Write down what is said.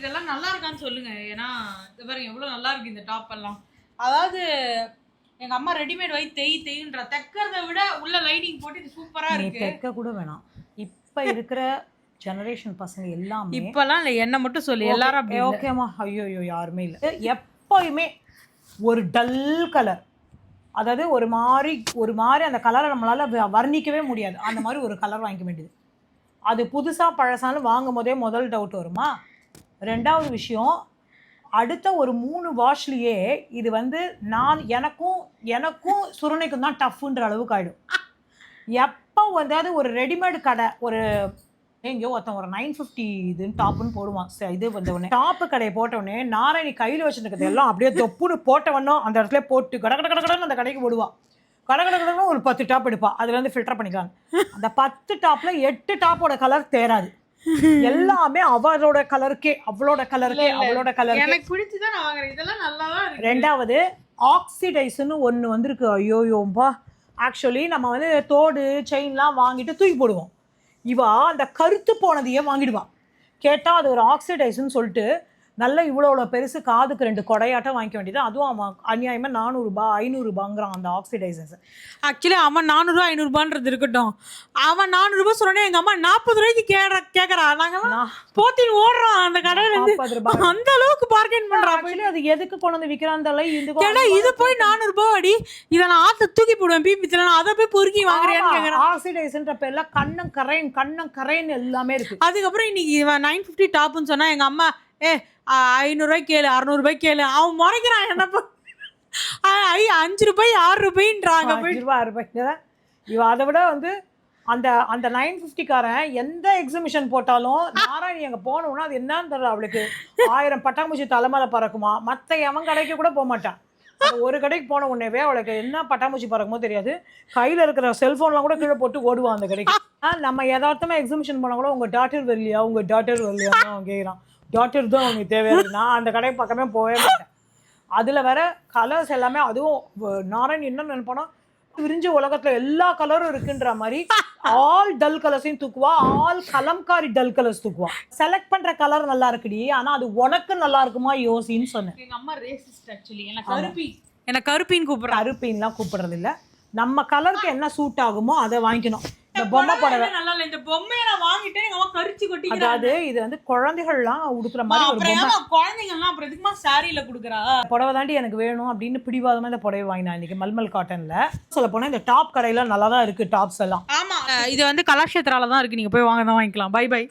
இதெல்லாம் நல்லா இருக்கான்னு சொல்லுங்க. ஏன்னா இது பாருங்க எவ்வளவு நல்லா இருக்கு இந்த டாப் எல்லாம். அதாவது எங்க அம்மா ரெடிமேட் வாங்கி தேய்ன்ற தைக்கிறத விட உள்ள லைனிங் போட்டு இது சூப்பரா இருக்கு. தைக்க கூட வேணாம். இப்ப இருக்கிற ஜெனரேஷன் பசங்க எல்லாமே இப்பெல்லாம் இல்லை, என்ன மட்டும் சொல்லு, எல்லாரும் அப்படி ஓகேம்மா. ஐயோ யாருமே இல்லை. எப்பயுமே ஒரு டல் கலர், அதாவது ஒரு மாதிரி அந்த கலரை நம்மளால வர்ணிக்கவே முடியாது. அந்த மாதிரி ஒரு கலர் வாங்கிக்க வேண்டியது. அது புதுசா பழசானு வாங்கும் போதே முதல் டவுட் வருமா. ரெண்டாவது விஷயம், அடுத்த ஒரு 3 வாஷ்லேயே இது வந்து எனக்கும் சுரணைக்கும் தான் டஃப்ன்ற அளவுக்கு ஆகிடும். எப்போ அதாவது ஒரு ரெடிமேடு கடை, ஒரு எங்கேயோ ஒருத்தன் ஒரு 950 இதுன்னு டாப்புன்னு போடுவான். இது வந்தவொடனே டாப்பு கடையை போட்டவுடனே நாராயணி கையில் வச்சுருக்கிறது எல்லாம் அப்படியே தொப்புன்னு போட்டவனோ அந்த இடத்துல போட்டு கடன்னு அந்த கடைக்கு போடுவான். கடன்னு ஒரு 10 டாப் எடுப்பான். அதுலேருந்து ஃபில்டர் பண்ணிக்கலாம். அந்த 10 டாப்பில் 8 டாப்போட கலர் தேராது. எல்லாமே அவளோட கலருக்கே எனக்கு பிடிச்சுதான் நான் வாங்குறேன். இதெல்லாம் நல்லா தான் இருக்கு. ரெண்டாவது ஆக்சிடைஸ்ன்னு ஒன்று வந்திருக்கு. ஐயோயோம்பா. ஆக்சுவலி நம்ம வந்து தோடு செயின்லாம் வாங்கிட்டு தூக்கி போடுவோம். இவா அந்த கருத்து போனதையே வாங்கிடுவான். கேட்டால் அது ஒரு ஆக்சிடைஸ்ன்னு சொல்லிட்டு நல்ல இவ்வளோ பெருசு காதுக்கு 2 கொடையாட்டம் வாங்கிக்க வேண்டியது. அதுவும் அவன் அநியாயமாக 400 ரூபாய் 500 ரூபாங்கிறான் அந்த ஆக்சிடைசர்ஸ். ஆக்சுவலி அவன் 400 500 ரூபான்றது இருக்கட்டும், அவன் 400 ரூபாய் சொன்னோடனே எங்கள் அம்மா 40 ரூபாய்க்கு கேட்குறான். நாங்கள் போத்தி ஓடுறான் அந்த கடையில் 40 ரூபாய். அந்த அளவுக்கு பார்கெயின் பண்ணுறான். ஆக்சுவலி அது எதுக்கு கொண்டு வந்து விற்கிறான் இது போய் 400 ரூபாய் அடி, இதை நான் ஆற்ற தூக்கி போடுவேன் பீப்பித்தில், நான் அதை போய் பொறுக்கி வாங்குறேன்னு கேட்குறேன். ஆக்சிடைஸ்ன்ற பேர்ல கண்ணம் கரைன்னு எல்லாமே இருக்கு. அதுக்கப்புறம் இன்னைக்கு 950 டாப்னு சொன்னா எங்க அம்மா 500 ரூபாய் கேளு 600 ரூபாய் கேளு, அவன் முறைக்கிறான். என்னப்பா 5 ரூபாய் 6 ரூபாய்ன்றாங்க. 5 ரூபாய் 6 ரூபாய். இவ அதை விட வந்து அந்த 950காரன் எந்த எக்ஸிபிஷன் போட்டாலும் நாராயணி அங்கே போனோம்னா அது என்னன்னு தெரியல, அவளுக்கு 1000 பட்டாம்பூச்சி தலைமையில பறக்குமா. மற்ற எவன் கடைக்கு கூட போக மாட்டான். ஒரு கடைக்கு போன உடனேவே அவளுக்கு என்ன பட்டாம்பூச்சி பறக்குமோ தெரியாது. கையில் இருக்கிற செல்ஃபோன்லாம் கூட கீழே போட்டு ஓடுவான் அந்த கடைக்கு. நம்ம யதார்த்தமாக எக்ஸிபிஷன் போனால் கூட உங்கள் டாட்டர் வரலையான்னு அவன் கேட்குறான். டாக்டர் தான் அவனுக்கு தேவையாது. நான் அந்த கடை பக்கமே போகவே மாட்டேன். அதில் வர கலர்ஸ் எல்லாமே, அதுவும் நாராயண் என்ன நினைப்பானா, விரிஞ்ச உலகத்தில் எல்லா கலரும் இருக்குன்ற மாதிரி ஆல் டல் கலர்ஸையும் தூக்குவா, ஆல் கலம்காரி டல் கலர்ஸ் தூக்குவா. செலக்ட் பண்ணுற கலர் நல்லா இருக்குடி, ஆனால் அது உனக்கு நல்லா இருக்குமா யோசின்னு சொன்னேன். எங்கள் அம்மா ரேசிஸ்ட் ஆக்சுவலி. எனக்கு கருப்பின்னு கூப்பிட்றேன். கருப்பின்லாம் கூப்பிடுறது இல்லை. நம்ம கலருக்கு என்ன சூட் ஆகுமோ அதை வாங்கிக்கணும். இந்த பொம்மை புடவை நல்லா இல்லை, இந்த பொம்மையை நான் வாங்கிட்டேன் எங்க அம்மா கரிச்சு கொட்டி. அதாவது இது வந்து குழந்தைகள்லாம் உடுக்குற மாதிரி ஒரு பொம்மை. குழந்தைங்கள்லாம் அப்புறம் எதுக்குமா சாரியில கொடுக்குறா. புடவை தாண்டி எனக்கு வேணும் அப்படின்னு பிடிவாதமா இந்த புடவை வாங்கினா இன்னைக்கு மல்மல் காட்டன்ல. சொல்ல போனா இந்த டாப் கடையில நல்லா தான் இருக்கு டாப்ஸ் எல்லாம். ஆமா, இது வந்து கலாஷேத்ரால தான் இருக்கு. நீங்க போய் வாங்க தான் வாங்கிக்கலாம். Bye by.